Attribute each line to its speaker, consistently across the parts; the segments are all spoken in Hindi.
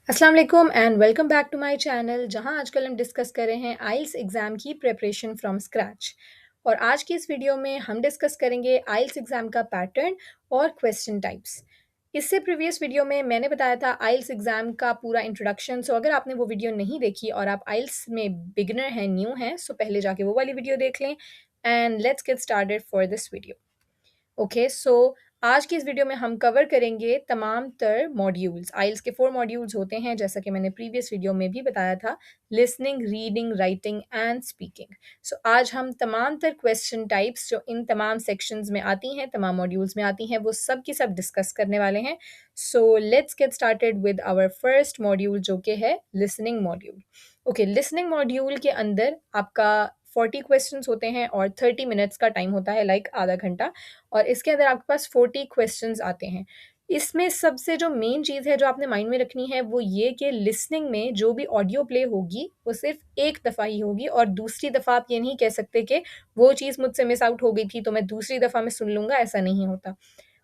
Speaker 1: अस्सलाम वालेकुम and welcome back to my channel जहां आजकल हम डिस्कस कर रहे हैं आइल्स एग्ज़ाम की प्रिपरेशन फ्रॉम स्क्रैच। और आज की इस वीडियो में हम डिस्कस करेंगे आइल्स एग्ज़ाम का पैटर्न और क्वेश्चन टाइप्स। इससे प्रीवियस वीडियो में मैंने बताया था आइल्स एग्ज़ाम का पूरा इंट्रोडक्शन। सो अगर आपने वो वीडियो नहीं देखी और आप आइल्स में बिगिनर हैं, न्यू हैं, सो पहले जाके वो वाली वीडियो देख लें। And let's get started for this video. Okay so आज की इस वीडियो में हम कवर करेंगे तमाम तर मॉड्यूल्स। आइल्स के 4 मॉड्यूल्स होते हैं, जैसा कि मैंने प्रीवियस वीडियो में भी बताया था, listening, reading, writing and speaking. So आज हम तमाम तर क्वेश्चन टाइप्स जो इन तमाम सेक्शंस में आती हैं, तमाम मॉड्यूल्स में आती हैं, वो सब की सब डिस्कस करने वाले हैं। So let's get started with our first module जो कि है listening module. Okay, listening module के अंदर आपका 40 क्वेश्चंस होते हैं और 30 मिनट्स का टाइम होता है, लाइक आधा घंटा। और इसके अंदर आपके पास 40 क्वेश्चंस आते हैं। इसमें सबसे जो मेन चीज़ है जो आपने माइंड में रखनी है वो ये कि लिसनिंग में जो भी ऑडियो प्ले होगी वो सिर्फ एक दफ़ा ही होगी, और दूसरी दफ़ा आप ये नहीं कह सकते कि वो चीज़ मुझसे मिस आउट हो गई थी तो मैं दूसरी दफ़ा में सुन लूँगा, ऐसा नहीं होता।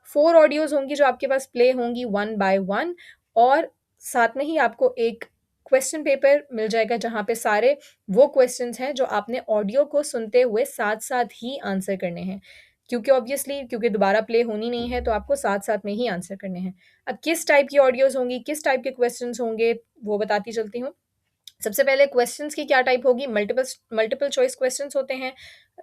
Speaker 1: 4 ऑडियोज़ होंगी जो आपके पास प्ले होंगी वन बाय वन, और साथ में ही आपको एक क्वेश्चन पेपर मिल जाएगा जहाँ पे सारे वो क्वेश्चंस हैं जो आपने ऑडियो को सुनते हुए साथ-साथ ही आंसर करने हैं। क्योंकि दोबारा प्ले होनी नहीं है, तो आपको साथ-साथ में ही आंसर करने हैं। अब किस टाइप की ऑडियोज़ होंगी, किस टाइप के क्वेश्चंस होंगे, वो बताती चलती हूँ। सबसे पहले क्वेश्चंस की क्या टाइप होगी, मल्टीपल मल्टीपल चॉइस क्वेश्चंस होते हैं।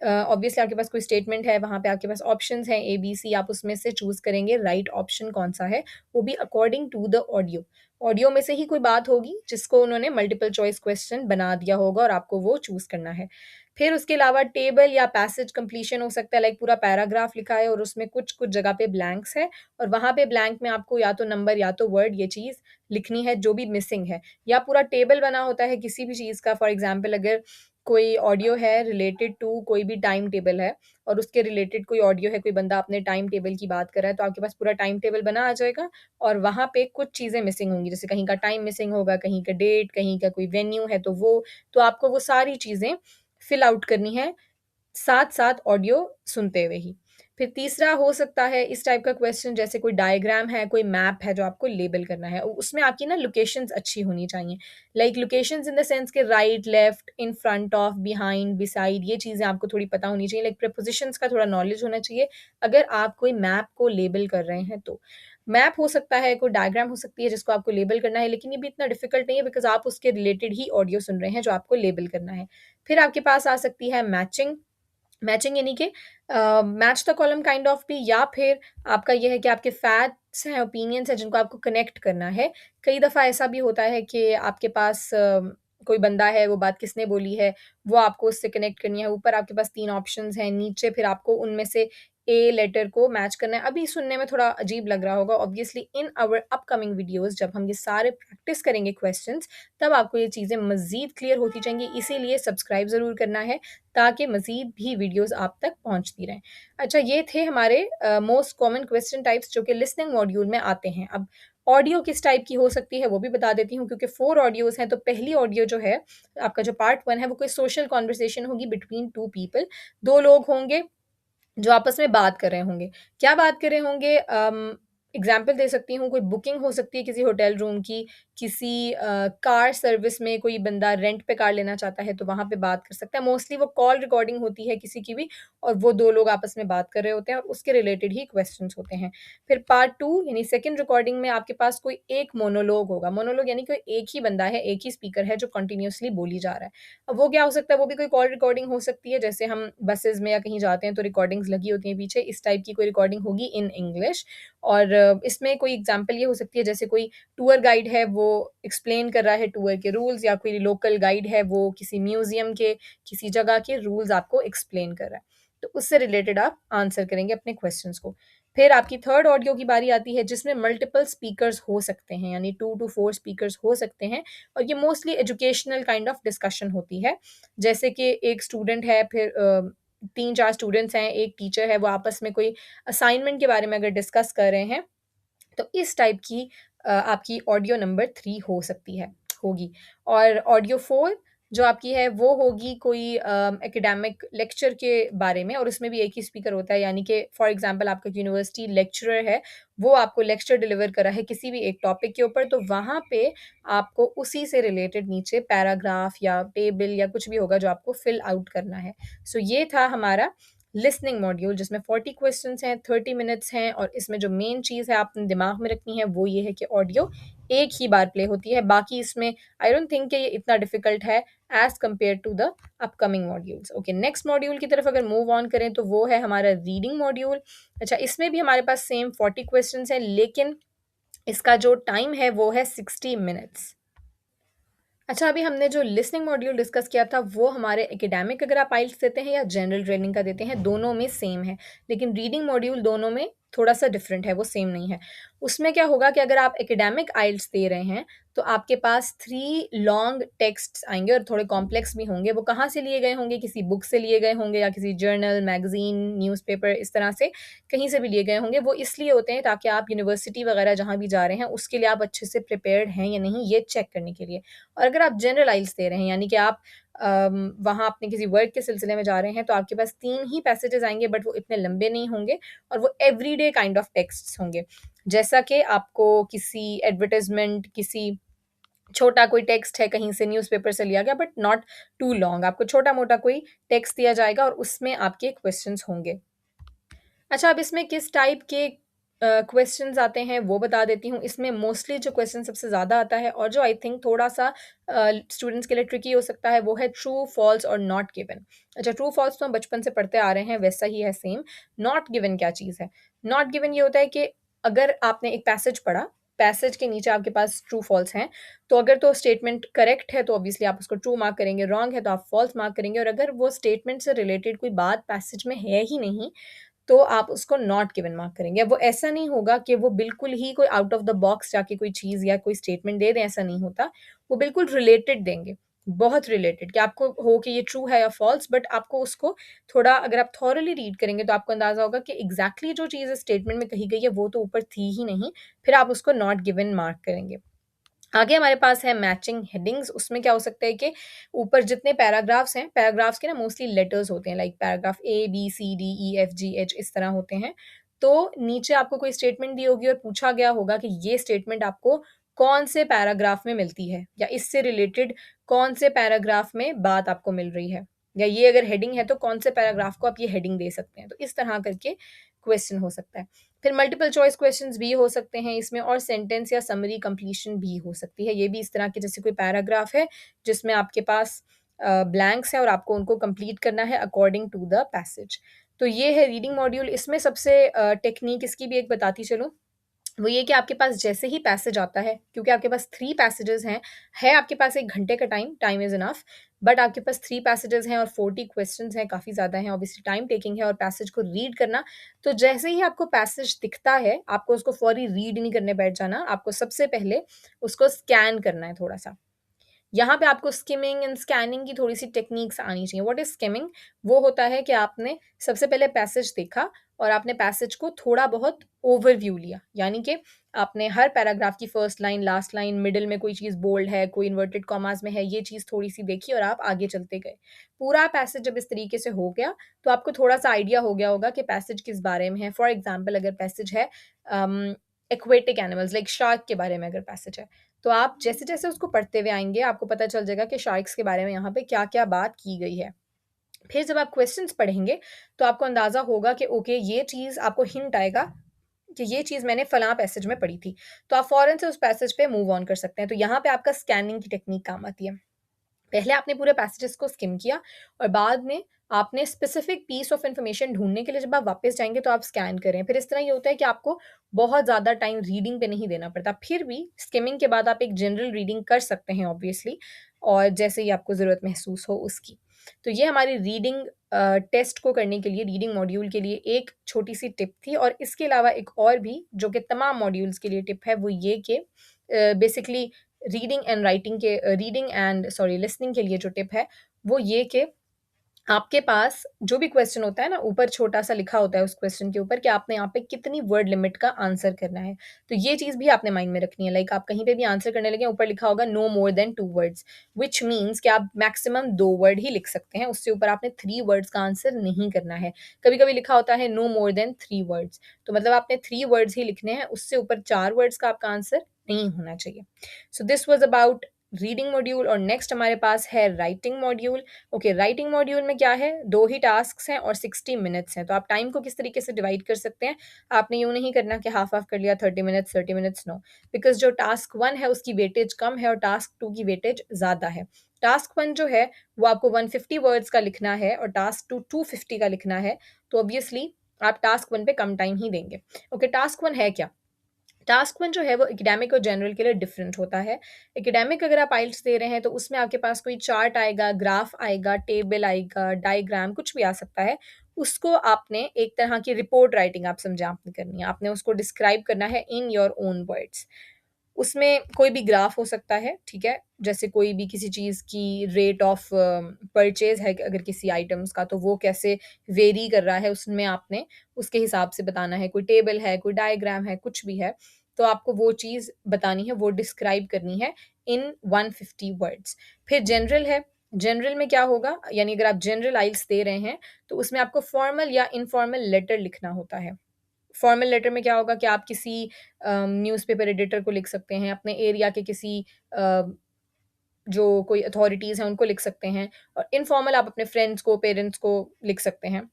Speaker 1: ऑब्वियसली आपके पास कोई स्टेटमेंट है, वहाँ पे आपके पास ऑप्शंस हैं ए-बी-सी, आप उसमें से चूज़ करेंगे राइट ऑप्शन कौन-सा है, वो भी according to the audio. Audio में से ही कोई बात होगी जिसको उन्होंने मल्टीपल चॉइस क्वेश्चन बना दिया होगा और आपको वो चूज़ करना है। फिर उसके अलावा टेबल या पैसेज कंप्लीशन हो सकता है, लाइक पूरा पैराग्राफ लिखा है और उसमें कुछ-कुछ जगह पे ब्लैंक्स है, और वहाँ पे ब्लैंक में आपको या तो नंबर या तो वर्ड, ये चीज़ लिखनी है जो भी मिसिंग है। या पूरा टेबल बना होता है किसी भी चीज़ का, फॉर एग्ज़ाम्पल अगर कोई ऑडियो है रिलेटेड टू कोई भी टाइम टेबल है, और उसके रिलेटेड कोई ऑडियो है, कोई बंदा अपने टाइम टेबल की बात कर रहा है, तो आपके पास पूरा टाइम टेबल बना आ जाएगा, और वहाँ पे कुछ चीज़ें मिसिंग होंगी, जैसे कहीं का टाइम मिसिंग होगा, कहीं का डेट, कहीं का कोई वेन्यू है तो वो, तो आपको वो सारी चीज़ें फिल आउट करनी है साथ-साथ ऑडियो सुनते हुए ही। फिर तीसरा हो सकता है इस टाइप का क्वेश्चन, जैसे कोई डायग्राम है, कोई मैप है जो आपको लेबल करना है। उसमें आपकी ना लोकेशंस अच्छी होनी चाहिए। Like locations in the sense के right, left, in front of, behind, beside, ये चीज़ें आपको थोड़ी पता होनी चाहिए। लाइक प्रीपोज़िशंस का थोड़ा नॉलेज होना चाहिए, अगर आप कोई मैप को लेबल कर रहे हैं तो। मैप हो सकता है, कोई डायग्राम हो सकती है जिसको आपको लेबल करना है, लेकिन ये भी इतना डिफ़िकल्ट नहीं है बिकॉज़ आप उसके रिलेटेड ही ऑडियो सुन रहे हैं जो आपको लेबल करना है। फिर आपके पास आ सकती है मैचिंग। मैचिंग यानी कि match the column kind of भी, या फिर आपका ये है कि आपके फैक्ट्स हैं, ओपिनियंस हैं जिनको आपको कनेक्ट करना है। कई दफ़ा ऐसा भी होता है कि आपके पास कोई बंदा है, वो बात किसने बोली है, वो आपको उससे कनेक्ट करनी है। ऊपर आपके पास 3 ऑप्शंस हैं, नीचे फिर आपको उनमें से ए लेटर को मैच करना है। अभी सुनने में थोड़ा अजीब लग रहा होगा, obviously in our upcoming videos जब हम ये सारे प्रैक्टिस करेंगे क्वेश्चन्स, तब आपको ये चीज़ें मज़ीद क्लियर होती जाएँगी। इसीलिए सब्सक्राइब ज़रूर करना है ताकि मज़ीद भी वीडियोज़ आप तक पहुँचती रहें। अच्छा, ये थे हमारे मोस्ट कॉमन क्वेश्चन टाइप्स जो कि लिसनिंग मॉड्यूल में आते हैं। अब ऑडियो किस टाइप की हो सकती है वो भी बता देती हूँ, क्योंकि 4 ऑडियोज़ हैं, तो पहली ऑडियो जो है, आपका जो पार्ट 1 है, वो कोई सोशल कन्वर्सेशन होगी बिटवीन 2 पीपल। 2 लोग होंगे जो आपस में बात कर रहे होंगे। क्या बात कर रहे होंगे, एग्ज़ाम्पल दे सकती हूँ, कोई बुकिंग हो सकती है किसी होटल रूम की, किसी कार सर्विस में कोई बंदा रेंट पे कार लेना चाहता है, तो वहाँ पे बात कर सकता है। मोस्टली वो कॉल रिकॉर्डिंग होती है किसी की भी, और वो 2 लोग आपस में बात कर रहे होते हैं और उसके रिलेटेड ही क्वेश्चन्स होते हैं। फिर पार्ट 2 यानी सेकंड रिकॉर्डिंग में आपके पास कोई एक मोनोलॉग होगा। मोनोलॉग यानी कोई एक ही बंदा है, एक ही स्पीकर है जो कंटीन्यूअसली बोली जा रहा है। अब वो क्या हो सकता है, वो भी कोई कॉल रिकॉर्डिंग हो सकती है, जैसे हम बसेज़ में या कहीं जाते हैं तो रिकॉर्डिंग्स लगी होती हैं पीछे, इस टाइप की कोई रिकॉर्डिंग होगी इन इंग्लिश। और इसमें कोई एग्ज़ाम्पल ये हो सकती है, जैसे कोई टूर गाइड है, वो एक्सप्लेन कर रहा है टूर के रूल्स, या कोई लोकल गाइड है, वो किसी म्यूज़ियम के, किसी जगह के रूल्स आपको एक्सप्लेन कर रहा है। तो उससे रिलेटेड आप आंसर करेंगे अपने क्वेश्चंस को। फिर आपकी थर्ड ऑडियो की बारी आती है जिसमें मल्टीपल स्पीकर्स हो सकते हैं, यानी 2 टू 4 स्पीकर्स हो सकते हैं, और ये mostly educational kind of discussion होती है। जैसे कि एक स्टूडेंट है, फिर 3-4 स्टूडेंट्स हैं, एक टीचर है, वो आपस में कोई असाइनमेंट के बारे में अगर डिस्कस कर रहे हैं, तो इस टाइप की आपकी ऑडियो नंबर 3 हो सकती है, होगी। और ऑडियो 4 जो आपकी है वो होगी कोई एकेडमिक लेक्चर के बारे में, और उसमें भी एक ही स्पीकर होता है, यानी कि फॉर एग्जांपल आपका यूनिवर्सिटी लेक्चरर है, वो आपको लेक्चर डिलीवर कर रहा है किसी भी एक टॉपिक के ऊपर, तो वहाँ पे आपको उसी से रिलेटेड नीचे पैराग्राफ या टेबल या कुछ भी होगा जो आपको फिल आउट करना है। सो ये था हमारा लिसनिंग मॉड्यूल, जिसमें 40 क्वेश्चंस हैं, 30 मिनट्स हैं, और इसमें जो मेन चीज़ है आपने दिमाग में रखनी है वो ये है कि ऑडियो एक ही बार प्ले होती है। बाकी इसमें आई डोंट थिंक कि ये इतना डिफिकल्ट है as compare to the upcoming modules. Okay, next module की तरफ अगर मूव ऑन करें तो वो है हमारा रीडिंग मॉड्यूल। अच्छा, इसमें भी हमारे पास सेम 40 क्वेश्चंस हैं, लेकिन इसका जो टाइम है वो है 60 मिनट्स। अच्छा, अभी हमने जो लिसनिंग मॉड्यूल डिस्कस किया था वो हमारे एकेडमिक अगर आप आइल्स देते हैं या जनरल ट्रेनिंग का देते हैं, दोनों में सेम है। लेकिन रीडिंग मॉड्यूल दोनों में थोड़ा-सा डिफरेंट है, वो सेम नहीं है। उसमें क्या होगा कि अगर आप एकेडमिक आइल्स दे रहे हैं, तो आपके पास 3 लॉन्ग टेक्स्ट्स आएँगे और थोड़े कॉम्प्लेक्स भी होंगे। वो कहाँ से लिए गए होंगे? किसी बुक से लिए गए होंगे या किसी जर्नल, मैगज़ीन, न्यूज़पेपर, इस तरह से कहीं से भी लिए गए होंगे। वो इसलिए होते हैं ताकि आप यूनिवर्सिटी वगैरह जहाँ भी जा रहे हैं, उसके लिए आप अच्छे से प्रिपेयर्ड हैं या नहीं, ये चेक करने के लिए। और अगर आप जनरल आइल्स दे रहे हैं, यानी कि आप वहाँ अपने किसी वर्क के सिलसिले में जा रहे हैं, तो आपके पास 3 ही पैसेजेस आएँगे, बट वो इतने लंबे नहीं होंगे और वो एवरीडे काइंड ऑफ टेक्स्ट्स होंगे। जैसा कि आपको किसी एडवर्टाइज़मेंट, किसी छोटा कोई टेक्स्ट है कहीं से न्यूज़पेपर से लिया गया, बट नॉट टू लॉन्ग, आपको छोटा-मोटा कोई टेक्स्ट दिया जाएगा और उसमें आपके क्वेश्चंस होंगे। अच्छा, अब इसमें किस टाइप के क्वेश्चंस आते हैं वो बता देती हूँ। इसमें मोस्टली जो क्वेश्चन सबसे ज़्यादा आता है और जो आई थिंक थोड़ा-सा स्टूडेंट्स के लिए ट्रिकी हो सकता है, वो है ट्रू, फ़ॉल्स और नॉट गिवन। अच्छा, ट्रू, फ़ॉल्स तो हम बचपन से पढ़ते आ रहे हैं, वैसा ही है सेम। नॉट गिवन क्या चीज़ है? नॉट गिवन ये होता है कि अगर आपने एक पैसेज पढ़ा, पैसेज के नीचे आपके पास ट्रू, फ़ॉल्स हैं, तो अगर तो स्टेटमेंट करेक्ट है तो ऑब्वियसली आप उसको ट्रू मार्क करेंगे, रॉन्ग है तो आप फ़ॉल्स मार्क करेंगे, और अगर वो स्टेटमेंट से रिलेटेड कोई बात पैसेज में है ही नहीं, तो आप उसको नॉट गिवन मार्क करेंगे। अब वो ऐसा नहीं होगा कि वो बिल्कुल ही कोई आउट ऑफ द बॉक्स जाके कोई चीज़ या कोई स्टेटमेंट दे दें, ऐसा नहीं होता। वो बिल्कुल रिलेटेड देंगे, बहुत रिलेटेड, कि आपको हो कि ये ट्रू है या फ़ॉल्स, बट आपको उसको थोड़ा अगर आप थॉरली रीड करेंगे तो आपको अंदाज़ा होगा कि एग्ज़ैक्टली जो चीज़ स्टेटमेंट में कही गई है वो तो ऊपर थी ही नहीं, फिर आप उसको नॉट गिवन मार्क करेंगे। आगे हमारे पास है मैचिंग हेडिंग्स। उसमें क्या हो सकता है कि ऊपर जितने पैराग्राफ्स हैं, पैराग्राफ्स के ना मोस्टली लेटर्स होते हैं, लाइक पैराग्राफ ए, बी, सी, डी, ई, एफ, जी, एच, इस तरह होते हैं। तो नीचे आपको कोई स्टेटमेंट दी होगी और पूछा गया होगा कि ये स्टेटमेंट आपको कौन से पैराग्राफ में मिलती है, या इससे रिलेटेड कौन से पैराग्राफ में बात आपको मिल रही है, या ये अगर हेडिंग है तो कौन से पैराग्राफ को आप ये हेडिंग दे सकते हैं। तो इस तरह करके क्वेश्चन हो सकता है। फिर मल्टीपल चॉइस क्वेश्चंस भी हो सकते हैं इसमें, और सेंटेंस या समरी कंप्लीशन भी हो सकती है। ये भी इस तरह के, जैसे कोई पैराग्राफ है जिसमें आपके पास ब्लैंक्स हैं और आपको उनको कंप्लीट करना है अकॉर्डिंग टू द पैसेज। तो ये है रीडिंग मॉड्यूल। इसमें सबसे टेक्नीक इसकी भी एक बताती चलूँ, वो ये कि आपके पास जैसे ही पैसेज आता है, क्योंकि आपके पास 3 पैसेजेस हैं, है आपके पास 1 घंटे का time, time is enough, but आपके पास 3 पैसेजेस हैं और 40 क्वेश्चंस हैं, काफ़ी ज़्यादा हैं, ऑब्वियसली टाइम टेकिंग है और पैसेज को रीड करना। तो जैसे ही आपको पैसेज दिखता है, आपको उसको फौरी रीड नहीं करने बैठ जाना, आपको सबसे पहले उसको स्कैन करना है थोड़ा-सा। यहाँ पे आपको स्किमिंग एंड स्कैनिंग की थोड़ी-सी टेक्नीक्स आनी चाहिए। What is skimming? वो होता है कि आपने सबसे पहले पैसेज देखा और आपने पैसेज को थोड़ा बहुत ओवरव्यू लिया। यानी कि आपने हर पैराग्राफ की first line, last line, middle में कोई चीज़ बोल्ड है, कोई इन्वर्टेड कॉमास में है, ये चीज़ थोड़ी-सी देखी और आप आगे चलते गए। पूरा पैसेज जब इस तरीके से हो गया, तो आपको थोड़ा-सा आइडिया हो गया होगा कि पैसेज किस बारे में है। फॉर एग्ज़ाम्पल, अगर पैसेज है एक्वेटिक एनिमल्स लाइक शार्क के बारे में अगर पैसेज है, तो आप जैसे-जैसे उसको पढ़ते हुए आएँगे, आपको पता चल जाएगा कि शार्क्स के बारे में यहाँ पे क्या-क्या बात की गई है। फिर जब आप क्वेश्चंस पढ़ेंगे, तो आपको अंदाज़ा होगा कि ओके, ये चीज़ आपको हिंट आएगा कि ये चीज़ मैंने फलाँ पैसेज में पढ़ी थी। तो आप फ़ौरन से उस पैसेज पे मूव ऑन कर सकते हैं। तो यहाँ पे आपका स्कैनिंग की टेक्नीक काम आती है। पहले आपने पूरे पैसेजेस को स्किम किया और बाद में आपने स्पेसिफिक पीस ऑफ इन्फॉर्मेशन ढूँढने के लिए जब आप वापस जाएँगे तो आप स्कैन करें। फिर इस तरह ये होता है कि आपको बहुत ज़्यादा टाइम रीडिंग पे नहीं देना पड़ता। फिर भी स्किमिंग के बाद आप एक जनरल रीडिंग कर सकते हैं ऑब्वियसली, और जैसे ही आपको ज़रूरत महसूस हो उसकी। तो ये हमारी रीडिंग टेस्ट को करने के लिए, रीडिंग मॉड्यूल के लिए एक छोटी-सी टिप थी, और इसके अलावा एक और भी जो कि तमाम मॉड्यूल्स के लिए टिप है, वो ये कि बेसिकली रीडिंग एंड लिसनिंग के लिए जो टिप है, वो ये कि आपके पास जो भी क्वेश्चन होता है ना, ऊपर छोटा-सा लिखा होता है उस क्वेश्चन के ऊपर कि आपने यहाँ पे कितनी वर्ड लिमिट का आंसर करना है। तो ये चीज़ भी आपने माइंड में रखनी है। लाइक आप कहीं पे भी आंसर करने लगे, ऊपर लिखा होगा no more than 2 words, which means कि आप मैक्सिमम 2 वर्ड ही लिख सकते हैं। उससे ऊपर आपने 3 वर्ड्स का आंसर नहीं करना है। कभी-कभी लिखा होता है नो मोर देन 3 वर्ड्स, तो मतलब आपने 3 वर्ड्स ही लिखने हैं, उससे ऊपर 4 वर्ड्स का आपका आंसर नहीं होना चाहिए। So this was about reading module. और नेक्स्ट हमारे पास है writing module. Okay, writing module में क्या है, 2 ही टास्क्स हैं और 60 मिनट्स हैं। तो आप टाइम को किस तरीके से डिवाइड कर सकते हैं, आपने यूँ नहीं करना कि हाफ-हाफ कर लिया, 30 मिनट्स, नो। बिकॉज़ जो टास्क 1 है उसकी वेटेज कम है और टास्क 2 की वेटेज ज़्यादा है। टास्क 1 जो है वो आपको 150 वर्ड्स का लिखना है और टास्क 2 250 का लिखना है, तो ऑब्वियसली आप टास्क 1 पे कम टाइम ही देंगे। ओके, टास्क 1 है क्या? टास्क 1 जो है वो एकेडमिक और जनरल के लिए डिफरेंट होता है। एकेडमिक अगर आप आइल्स दे रहे हैं तो उसमें आपके पास कोई चार्ट आएगा, ग्राफ आएगा, टेबल आएगा, डायग्राम कुछ भी आ सकता है। उसको आपने एक तरह की रिपोर्ट राइटिंग आप समझे आपने करनी है। आपने उसको डिस्क्राइब करना है इन योर ओन वर्ड्स। उसमें कोई भी ग्राफ हो सकता है, ठीक है? जैसे कोई भी किसी चीज़ की रेट ऑफ परचेज़ है अगर किसी आइटम्स का, तो वो कैसे वेरी कर रहा है, उसमें आपने उसके हिसाब से बताना है। कोई टेबल है, कोई डायग्राम है, कुछ भी है, तो आपको वो चीज़ बतानी है, वो डिस्क्राइब करनी है इन 150 वर्ड्स। फिर जनरल है, जनरल में क्या होगा, यानी अगर आप जनरल आइल्स दे रहे हैं, तो उसमें आपको फॉर्मल या इनफॉर्मल लेटर लिखना होता है। फॉर्मल लेटर में क्या होगा कि आप किसी न्यूज़पेपर एडिटर को लिख सकते हैं, अपने एरिया के किसी अ, जो कोई अथॉरिटीज़ हैं उनको लिख सकते हैं, और इनफॉर्मल आप अपने फ्रेंड्स को, पेरेंट्स को लिख सकते हैं।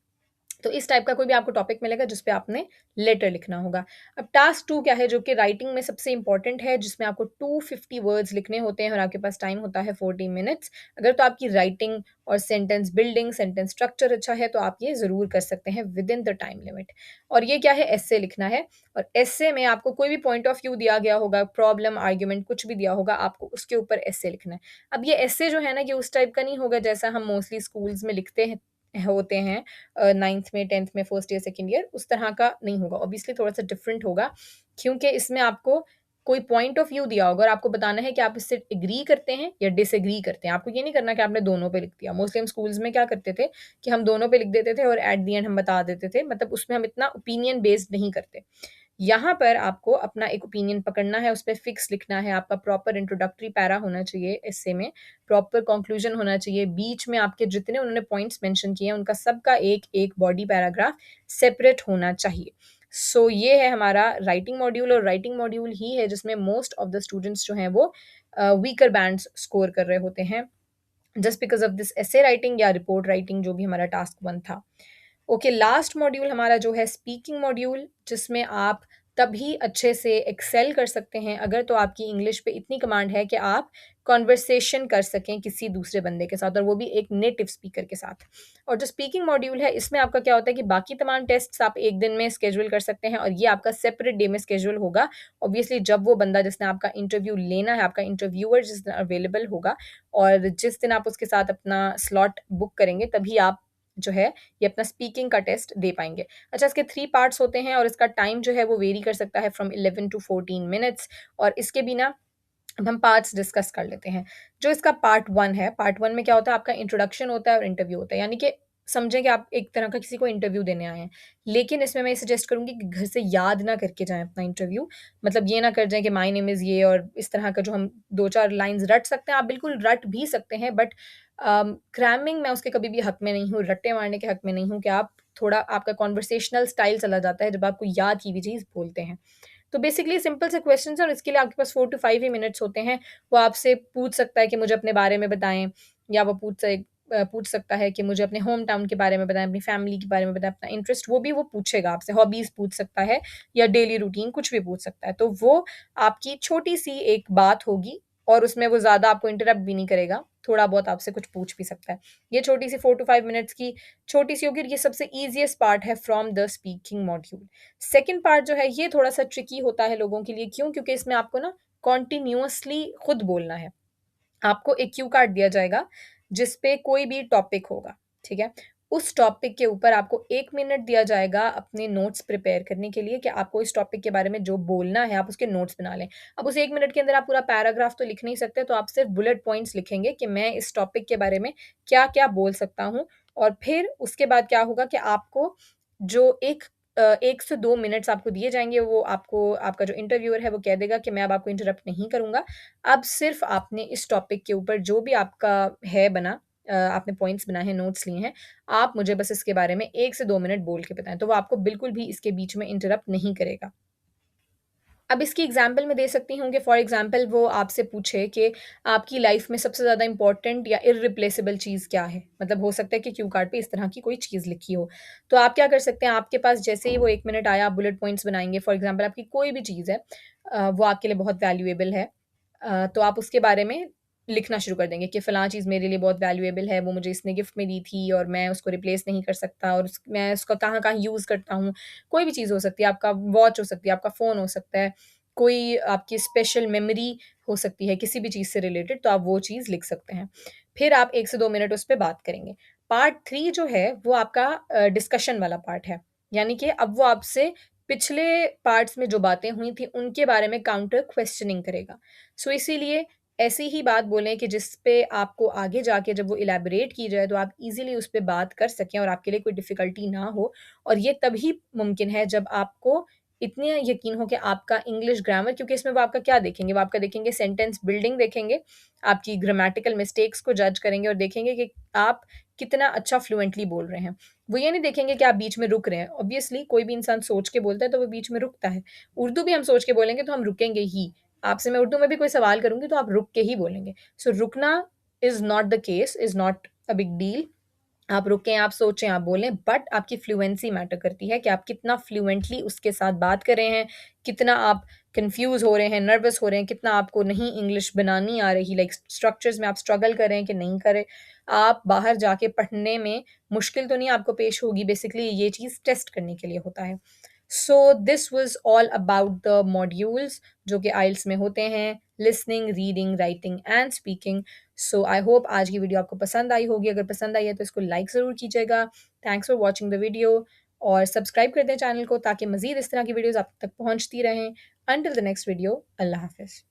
Speaker 1: तो इस टाइप का कोई भी आपको टॉपिक मिलेगा जिस पे आपने लेटर लिखना होगा। अब टास्क 2 क्या है, जो कि राइटिंग में सबसे इम्पोर्टेंट है, जिसमें आपको 250 वर्ड्स लिखने होते हैं और आपके पास टाइम होता है 40 मिनट्स। अगर तो आपकी राइटिंग और सेंटेंस बिल्डिंग, सेंटेंस स्ट्रक्चर अच्छा है तो आप ये ज़रूर कर सकते हैं विदिन द टाइम लिमिट। और ये क्या है, एस्से लिखना है, और एस्से में आपको कोई भी पॉइंट ऑफ व्यू दिया गया होगा, प्रॉब्लम, आर्गुमेंट कुछ भी दिया होगा, आपको उसके ऊपर एस्से लिखना है। अब ये एस्से जो है ना, ये उस टाइप का नहीं होगा जैसा हम मोस्टली स्कूल्स में लिखते हैं होते हैं 9th में, 10th में, फर्स्ट ईयर, सेकंड ईयर, उस तरह का नहीं होगा। ऑब्वियसली थोड़ा-सा डिफरेंट होगा, क्योंकि इसमें आपको कोई पॉइंट ऑफ व्यू दिया होगा और आपको बताना है कि आप इससे एग्री करते हैं या डिसएग्री करते हैं। आपको ये नहीं करना कि आपने दोनों पे लिख दिया। मोस्टली हम स्कूल्स में क्या करते थे कि हम दोनों पे लिख देते थे और एट द एंड हम बता देते थे। मतलब उसमें हम इतना ओपिनियन बेस्ड नहीं करते। यहाँ पर आपको अपना एक ओपिनियन पकड़ना है, उसपे फिक्स लिखना है, आपका प्रॉपर इंट्रोडक्टरी पैरा होना चाहिए एस्से में, प्रॉपर कंक्लूजन होना चाहिए, बीच में आपके जितने उन्होंने पॉइंट्स मेंशन किए हैं, उनका सबका एक-एक बॉडी पैराग्राफ सेपरेट होना चाहिए। सो ये है हमारा राइटिंग मॉड्यूल, और राइटिंग मॉड्यूल ही है जिसमें मोस्ट ऑफ द स्टूडेंट्स जो हैं वो वीकर बैंड्स स्कोर कर रहे होते हैं, just because of this essay writing या रिपोर्ट राइटिंग जो भी हमारा टास्क 1 था। ओके, लास्ट मॉड्यूल हमारा जो है स्पीकिंग मॉड्यूल, जिसमें आप तभी अच्छे से एक्सेल कर सकते हैं अगर तो आपकी इंग्लिश पे इतनी कमांड है कि आप कन्वर्सेशन कर सकें किसी दूसरे बंदे के साथ, और वो भी एक नेटिव स्पीकर के साथ। और जो स्पीकिंग मॉड्यूल है, इसमें आपका क्या होता है कि बाकी तमाम टेस्ट्स आप एक दिन में स्केड्यूल कर सकते हैं और ये आपका सेपरेट डे में स्केड्यूल होगा। ऑब्वियसली जब वो बंदा जिसने आपका इंटरव्यू लेना है, आपका इंटरव्यूअर जिस दिन अवेलेबल होगा और जिस दिन आप उसके साथ अपना स्लॉट बुक करेंगे, तभी आप जो है ये अपना स्पीकिंग का टेस्ट दे पाएँगे। अच्छा, इसके 3 पार्ट्स होते हैं और इसका टाइम जो है वो वेरी कर सकता है फ्रॉम 11 टू 14 मिनट्स, और इसके बिना अब हम पार्ट्स डिस्कस कर लेते हैं। जो इसका पार्ट 1 है, पार्ट 1 में क्या होता है, आपका इंट्रोडक्शन होता है और इंटरव्यू होता है। यानी कि समझें कि आप एक तरह का किसी को इंटरव्यू देने आए हैं। लेकिन इसमें मैं ये सजेस्ट करूँगी कि घर से याद ना करके जाएँ अपना इंटरव्यू। मतलब ये ना कर जाएँ कि माय नेम इज़ ये और इस तरह का जो हम 2-4 लाइन्स रट सकते हैं, आप बिल्कुल रट भी सकते हैं, बट क्रैमिंग मैं उसके कभी भी हक में नहीं हूँ, रट्टे मारने के हक में नहीं हूँ कि आप थोड़ा, आपका कन्वर्सेशनल स्टाइल चला जाता है जब आप कोई याद की हुई चीज़ बोलते हैं। तो बेसिकली सिंपल से क्वेश्चंस हैं और इसके लिए आपके पास 4 टू 5 ही मिनट्स होते हैं। वो आपसे पूछ सकता है कि मुझे अपने बारे में बताएँ, या वो पूछ सकता है कि मुझे अपने होम टाउन के बारे में बताएँ, अपनी फैमिली के बारे में बताएँ, अपना इंटरेस्ट वो भी वो पूछेगा आपसे, हॉबीज़ पूछ सकता है या डेली रूटीन कुछ भी पूछ सकता है। तो वो आपकी छोटी-सी एक बात होगी और उसमें वो ज़्यादा आपको इंटरप्ट भी नहीं करेगा, थोड़ा बहुत आपसे कुछ पूछ भी सकता है। ये छोटी-सी 4 टू 5 मिनट्स की छोटी-सी होगी और ये सबसे ईज़ीएस्ट पार्ट है from the speaking module. Second part जो है ये थोड़ा-सा ट्रिकी होता है लोगों के लिए, क्यों? क्योंकि इसमें आपको ना कंटीन्यूअसली खुद बोलना है। आपको एक क्यू कार्ड दिया जाएगा, जिस पे कोई भी टॉपिक होगा, ठीक है? उस टॉपिक के ऊपर आपको 1 मिनट दिया जाएगा अपने नोट्स प्रिपेयर करने के लिए कि आपको इस टॉपिक के बारे में जो बोलना है, आप उसके नोट्स बना लें। अब उस 1 मिनट के अंदर आप पूरा पैराग्राफ तो लिख नहीं सकते, तो आप सिर्फ बुलेट पॉइंट्स लिखेंगे कि मैं इस टॉपिक के बारे में क्या-क्या बोल सकता हूँ, और फिर उसके बाद क्या होगा कि आपको जो 1 से 2 मिनट्स आपको दिए जाएँगे, वो आपको आपका जो इंटरव्यूअर है वो कह देगा कि मैं अब आपको इंटरप्ट नहीं करूँगा। अब सिर्फ़ आपने इस टॉपिक के ऊपर जो भी आपका है बना, आपने पॉइंट्स बनाए हैं, नोट्स लिए हैं, आप मुझे बस इसके बारे में 1 से 2 मिनट बोल के बताएँ। तो वो आपको बिल्कुल भी इसके बीच में इंटरप्ट नहीं करेगा। अब इसकी एग्ज़ाम्पल मैं दे सकती हूँ कि फॉर एग्ज़ाम्पल वो आपसे पूछे कि आपकी लाइफ़ में सबसे ज़्यादा इम्पोर्टेंट या इर्रिप्लेसेबल चीज़ क्या है? मतलब हो सकता है कि क्यू कार्ड पे इस तरह की कोई चीज़ लिखी हो। तो आप क्या कर सकते हैं, आपके पास जैसे ही वो 1 मिनट आया, आप बुलेट पॉइंट्स बनाएँगे। फॉर एग्ज़ाम्पल आपकी कोई भी चीज़ है, वो आपके लिए बहुत वैल्यूएबल है। तो आप उसके बारे में लिखना शुरू कर देंगे कि फ़लाँ चीज़ मेरे लिए बहुत वैल्यूएबल है, वो मुझे इसने गिफ्ट में दी थी और मैं उसको रिप्लेस नहीं कर सकता, और मैं उसका कहाँ-कहाँ यूज़ करता हूँ। कोई भी चीज़ हो सकती है, आपका वॉच हो सकती है, आपका फ़ोन हो सकता है, कोई आपकी स्पेशल मेमोरी हो सकती है किसी भी चीज़ से रिलेटेड, तो आप वो चीज़ लिख सकते हैं। फिर आप 1 से 2 मिनट उस पे बात करेंगे। पार्ट 3 जो है वो आपका डिस्कशन वाला पार्ट है। यानी कि अब वो आपसे पिछले पार्ट्स में जो बातें हुई थी उनके बारे में काउंटर क्वेश्चनिंग करेगा। सो इसीलिए ऐसी ही बात बोलें कि जिस पे आपको आगे जाके जब वो इलैबोरेट की जाए तो आप ईज़िली उस पे बात कर सकें और आपके लिए कोई डिफ़िकल्टी ना हो। और ये तभी मुमकिन है जब आपको इतने यकीन हो कि आपका इंग्लिश ग्रामर, क्योंकि इसमें वो आपका क्या देखेंगे, वो आपका देखेंगे सेंटेंस बिल्डिंग देखेंगे, आपकी ग्रामेटिकल मिस्टेक्स को जज करेंगे और देखेंगे कि आप कितना अच्छा फ्लुएंटली बोल रहे हैं। वो ये नहीं देखेंगे कि आप बीच में रुक रहे हैं। ऑब्वियसली कोई भी इंसान सोच के बोलता है तो वो बीच में रुकता है। उर्दू भी हम सोच के बोलेंगे तो हम रुकेंगे ही। आपसे मैं उर्दू में भी कोई सवाल करूँगी तो आप रुक के ही बोलेंगे। सो रुकना is not the case, is not a big deal. आप रुकें, आप सोचें, आप बोलें, बट आपकी फ्लुएंसी मैटर करती है कि आप कितना फ्लुएंटली उसके साथ बात कर रहे हैं, कितना आप कन्फ्यूज़ हो रहे हैं, नर्वस हो रहे हैं, कितना आपको नहीं इंग्लिश बनानी आ रही, लाइक स्ट्रक्चर्स में आप स्ट्रगल कर रहे हैं कि नहीं कर रहे। आप बाहर जाके पढ़ने में मुश्किल तो नहीं आपको पेश होगी, बेसिकली ये चीज़ टेस्ट करने के लिए होता है। So this was all about the modules जो कि आइल्स में होते हैं, listening, reading, writing and speaking. So I hope आज की वीडियो आपको पसंद आई होगी। अगर पसंद आई है तो इसको लाइक ज़रूर कीजिएगा। Thanks for watching the video, और सब्सक्राइब कर दें चैनल को ताकि मज़ीद इस तरह की वीडियोज़ आप तक पहुँचती रहें। अंटिल द नेक्स्ट वीडियो, अल्लाह हाफ़िज़।